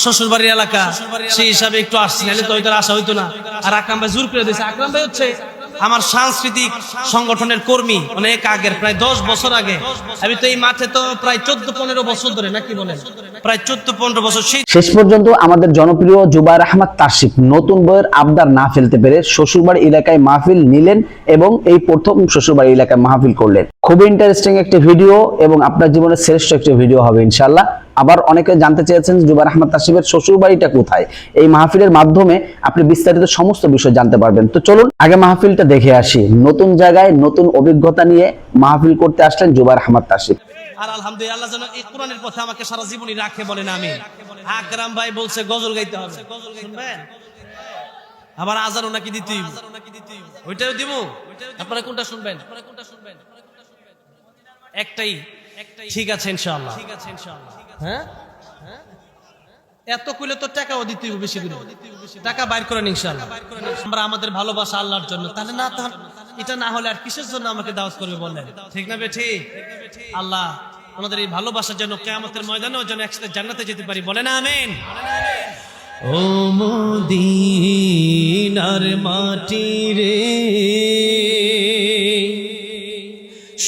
শ্বশুর বাড়ির এলাকা, সেই হিসাবে একটু আসছি, নাহলে তো ওইটার আশা হইতো না। আর আকরাম ভাই জোর করে দিয়েছে। আকরাম ভাই হচ্ছে আমার সাংস্কৃতিক সংগঠনের কর্মী, অনেক আগের, প্রায় 10 বছর আগে। আমি তো এই মাঠে তো প্রায় 14-15 বছর ধরে, নাকি বলেন, প্রায় 14-15 বছর। শেষ পর্যন্ত আমাদের জনপ্রিয় জুবায়ের আহমদ তাসিফ নতুন বইয়ের আবদার না ফেলতে পেরে শ্বশুরবাড়ি এলাকায় মাহফিল নিলেন এবং এই প্রথম শ্বশুরবাড়ি এলাকায় মাহফিল করলেন। খুবই ইন্টারেস্টিং একটি ভিডিও এবং আপনার জীবনের শ্রেষ্ঠ একটি ভিডিও হবে ইনশাআল্লাহ। আবার অনেকে জানতে চেয়েছেন জুবায়ের আহমদ তাসিফের শ্বশুরবাড়িটা কোথায়। এই মাহফিলের মাধ্যমে আপনি বিস্তারিত সমস্ত বিষয় জানতে পারবেন। তো চলুন আগে মাহফিলটা দেখে আসি। নতুন জায়গায় নতুন অভিজ্ঞতা নিয়ে মাহফিল করতে আসলেন জুবায়ের আহমদ তাসিফ। আর আলহামদুলিল্লাহ, আল্লাহ যেন এই কোরআনের পথে আমাকে সারা জীবনই রাখে, বলেন আমিন। আকরাম ভাই বলছে গজল গাইতে হবে, শুনবেন? আবার আজানও নাকি দিতে হইব, ওইটাও দিব। আপনারা কোনটা শুনবেন? একটাই, ঠিক আছে ইনশাআল্লাহ। হ্যাঁ, এত কইলে তো টাকাও দিতে হইব, বেশি করে টাকা বাইর করেন ইনশাআল্লাহ। আমরা আমাদের ভালোবাসা আল্লাহর জন্য, তাহলে না, এটা না হলে আর কিসের জন্য আমাকে দাওয়াত করবে বলেন? ঠিক না বেঠি? আল্লাহ আমাদের এই ভালোবাসার জন্য কিয়ামতের ময়দানেও যেন একসাথে জান্নাতে যেতে পারি, বলেন আমিন। ও মদিনার মাটি রে,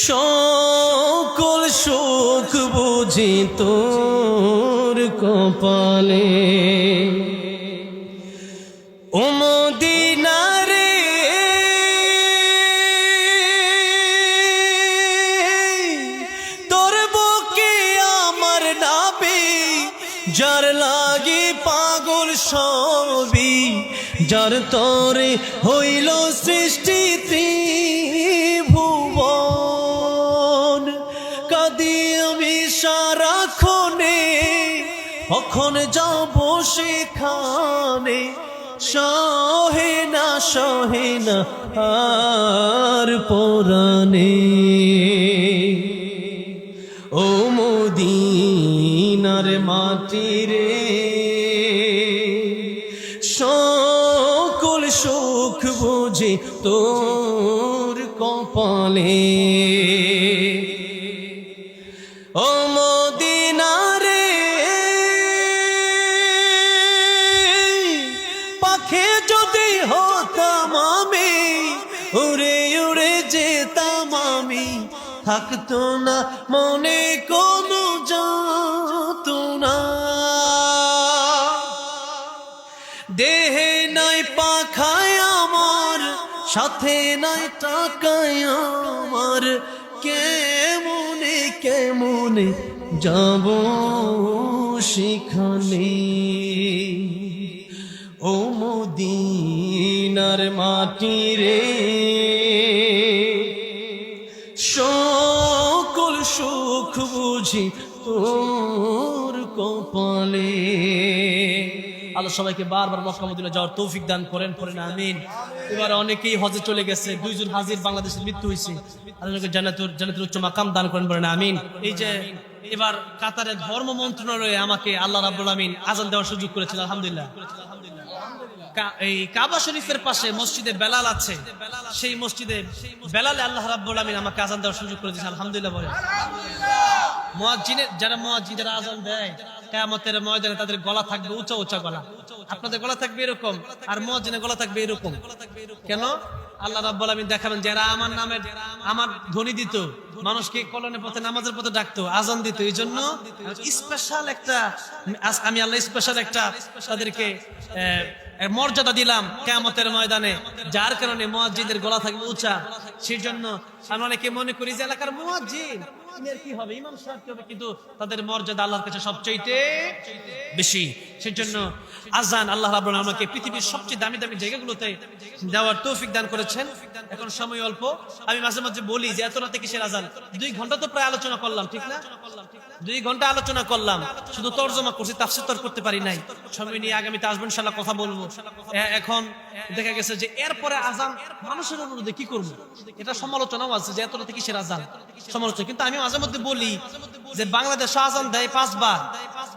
সকল সুখ বুঝি তোর কপালে। ও মদিনা রে, তোর বুকে আমার নাবি, যার লাগি পাগল সবই, যার তরে হইল সৃষ্টি ত্রিভুবন। কাঁদি আমি সারাক্ষণে, কখন যাব সেখানে, সহে না আর পরাণে। ও মদিনার মাটি রে, সকল সুখ বুঝি তোর কপালে। ও মদিনা রে, পাখি যদি হতাম আমি, উড়ে উড়ে যেতাম আমি, থাকতো না মনে কোনো যাতনা। দেহে নাই পাখায় আমার, সাথে নাই টাকায় আমার, কেমনে কেমনে যাব সেখানে। ও মদিনার মাটি রে, সকল সুখ বুঝি তোর কপালে। আল্লাহ সবাইকে বারবার মক্কা মদিনা যাওয়ার তৌফিক দান করেন, পড়েন আমিন। এবার অনেকেই হজে চলে গেছে, 2 জন হাজির বাংলাদেশের মৃত্যু হয়েছে, আল্লাহকে জান্নাতুল উচ্চ মাকাম দান করেন, পড়েন আমিন। এই যে এবার কাতারে ধর্ম মন্ত্রণালয়ে আমাকে আল্লাহ রাব্বুল আমিন আজান দেওয়ার সুযোগ করেছেন, আলহামদুলিল্লাহ। এই কাবা শরীফের পাশে মসজিদে বেলাল আছে, সেই মসজিদে বেলালে আল্লাহ রাব্বুল আমিন আমাকে আজান দেওয়ার সুযোগ করে দিয়েছেন, আলহামদুলিল্লাহ বলেন। মুয়াজ্জিনের যারা আজান দেয়, কিয়ামতের ময়দানে তাদের গলা থাকবে উঁচা উঁচা গলা। আপনাদের গলা থাকবে এরকম, আর মুয়াজ্জিনের গলা থাকবে এরকম। কেন? আল্লাহ রাব্বুল আমিন দেখাবেন যারা আমার নামের, আমার ধ্বনি দিত, মানুষকে কল্যাণের পথে, নামাজের পথে ডাকতো, আজান দিত, এই জন্য স্পেশাল একটা, আমি আল্লাহ স্পেশাল একটা তাদেরকে মর্যাদা দিলাম কিয়ামতের ময়দানে, যার কারণে মুয়াজ্জিনদের গলা থাকবে উঁচা। সেই জন্য আমরা অনেকে মনে করি যে এলাকার মুয়াজ্জিন এর কি হবে, ইমাম সাহেব কি হবে, কিন্তু তাদের মর্যাদা আল্লাহর কাছে সবচেয়ে বেশি। সেই জন্য আজান আল্লাহ রাব্বুল আলামিন আমাকে পৃথিবীর সবচেয়ে দামি দামি জায়গাগুলোতে দেওয়ার তৌফিক দান করেছেন। এখন সময় অল্প, আমি মাঝে মাঝে বলি যে এত রাতে কিসের আজান? 2 ঘন্টা তো প্রায় আলোচনা করলাম, ঠিক না? 2 ঘন্টা আলোচনা করলাম, শুধু তরজমা করছি, তাফসীর তো করতে পারি নাই। সময় নিয়ে আগামীতে আসবেন ইনশাআল্লাহ, কথা বলবো। এখন দেখা গেছে যে এরপরে আজান মানুষের অনুরোধে কি করবো, এটা সমালোচনাও আছে যে এত রাতে কিসের আজান, সমালোচনা। কিন্তু আমি মাঝে মধ্যে বলি যে বাংলাদেশে আজান দেয় 5 বার,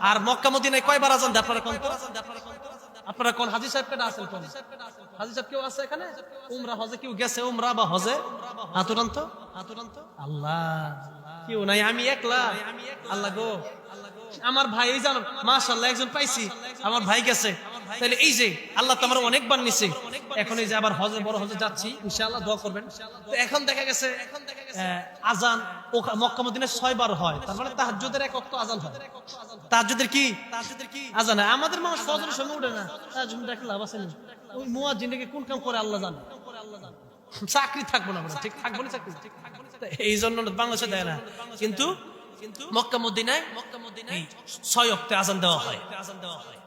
আর মক্কা মদিনায় কয়বার আজান দেয় আপনারা কোন? আপনারা কোন? হাজী সাহেব কেন আছেন? কোন হাজী সাহেব কেউ আছে এখানে? উমরা হজে কেউ গেছে? উমরা বা হজে হাতুরান্ত? আল্লাহ, কেউ নাই, আমি একলা। আল্লাহ গো, আমার ভাই এই জানো মাশাআল্লাহ একজন পাইছি, আমার ভাই গেছে। তাহলে এই যে আল্লাহ তো আমার অনেকবার নিছে, এখন এই যে আবার হজে বড় হজে যাচ্ছি, ইনশাআল্লাহ দোয়া করবেন। তো এখন দেখা গেছে আজান মক্কা মদিনায় 6 বার হয়, তার মানে তাহাজ্জুদের এক ওয়াক্ত আজান হয়। তাহাজ্জুদের কি আজান হয়। আমাদের মানুষ ফজরের সময় উঠে না, তাহাজ্জুদ দেখে লাভ আছে না। ওই মুয়াজ্জিনকে কোন কাম করে আল্লাহ জানে। চাকরি থাকবো না, ঠিক থাকবো না চাকরি, এই জন্য বাংলাদেশে দেয় না। কিন্তু মক্কা মদিনায় 6 ওয়াক্তে আজান দেওয়া হয়,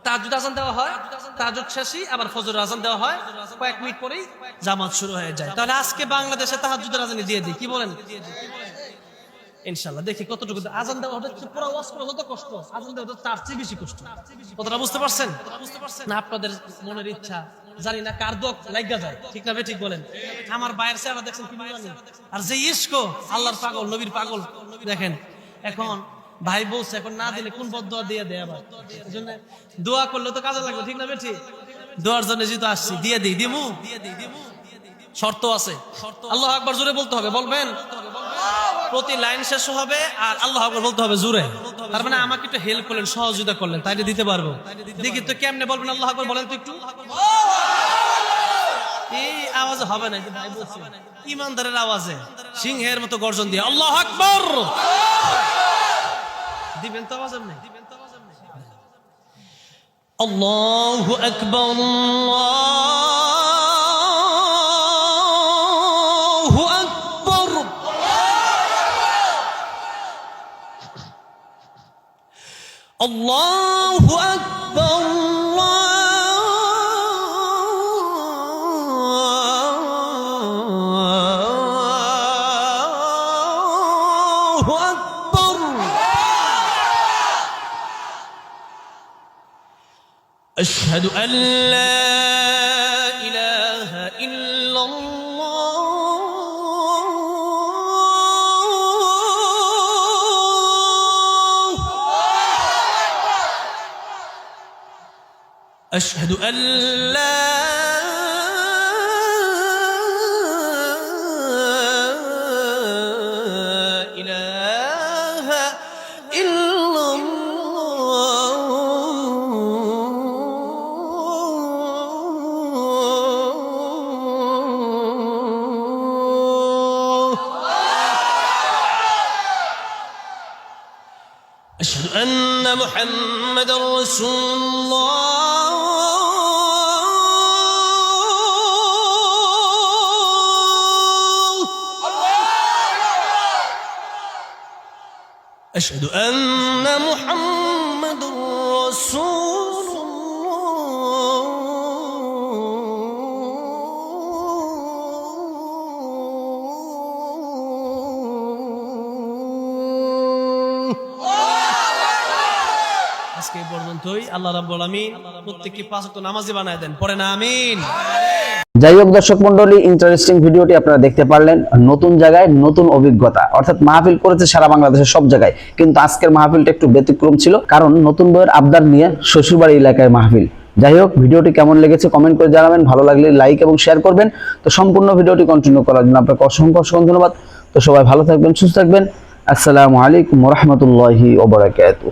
তাহাজ্জুদ আজান দেওয়া হয়, তাহাজ্জুদ শেষে আবার ফজরের আজান দেওয়া হয়, কয়েক মিনিট পরেই জামাত শুরু হয়ে যায়। তাহলে আজকে বাংলাদেশে তাহাজ্জুদের আজান দিয়ে দিই, কি বলেন? ইনশাআল্লাহ দেখি কতটুকু আজান দেওয়া হচ্ছে। পুরো ওয়াজ করা যত কষ্ট, আজান দেওয়া তার চেয়ে বেশি কষ্ট। কথাটা বুঝতে পারছেন না? আপনাদের মনের ইচ্ছা জানি না কার দোয়া লাগা যায়, ঠিক না? ঠিক বলেন। আমার ভাইয়ের চেহারা দেখছেন কি জানি, আর যে ইশক আল্লাহর পাগল নবীর পাগল দেখেন। এখন ভাই বলছে এখন না দিলে কোন বদদোয়া দিয়ে দেয়, আবার এজন্য দোয়া করলে তো কাজে লাগবে, ঠিক না? ঠিক দোয়ার জন্য যেহেতু আসছি দিয়ে দিই, দিমু শর্ত আছে। আল্লাহু আকবার জোরে বলতে হবে, বলবেন? প্রতি লাইন শেষ হবে আর আল্লাহু আকবার বলতে হবে জোরে। তার মানে আমাকে একটু হেল্প করলেন, সহযোগিতা করলেন, তাইলে দিতে পারবো। দেখি তো কেমনে বলবেন আল্লাহু আকবার, বলেন তো একটু। এই আওয়াজ হবে না, ভাই বলছে ইমানদারের আওয়াজে সিংহের মতো গর্জন দিয়ে আল্লাহু আকবার দিবেন তো আওয়াজ এমনি। আল্লাহু আকবার, আল্লাহু আকবার, আল্লাহু আকবার, আল্লাহু আকবার। أشهد أن لا إله إلا الله، أشهد أن لا إله إلا الله، أشهد أن محمدا رسول الله، أشهد أن محمدا رسول আজকে এই পর্যন্তই। আল্লাহ রাব্বুল আমিন প্রত্যেককে 5 ওয়াক্ত নামাজি বানায় দেন, পড়ে না আমিন। যাই হোক দর্শক মন্ডলী, ইন্টারেস্টিং ভিডিওটি আপনারা দেখতে পারলেন। নতুন জায়গায় নতুন অভিজ্ঞতা, অর্থাৎ মাহফিল করেছে সারা বাংলাদেশের সব জায়গায়, কিন্তু আজকের মাহফিলটা একটু ব্যতিক্রম ছিল, কারণ নতুন বইয়ের আবদার নিয়ে শ্বশুরবাড়ি এলাকায় মাহফিল। যাই হোক, ভিডিওটি কেমন লেগেছে কমেন্ট করে জানাবেন, ভালো লাগলে লাইক এবং শেয়ার করবেন। তো সম্পূর্ণ ভিডিওটি কন্টিনিউ করার জন্য আপনাকে অসংখ্য ধন্যবাদ। তো সবাই ভালো থাকবেন, সুস্থ থাকবেন। আসসালামু আলাইকুম ওয়া রাহমাতুল্লাহি ওয়া বারাকাতুহু।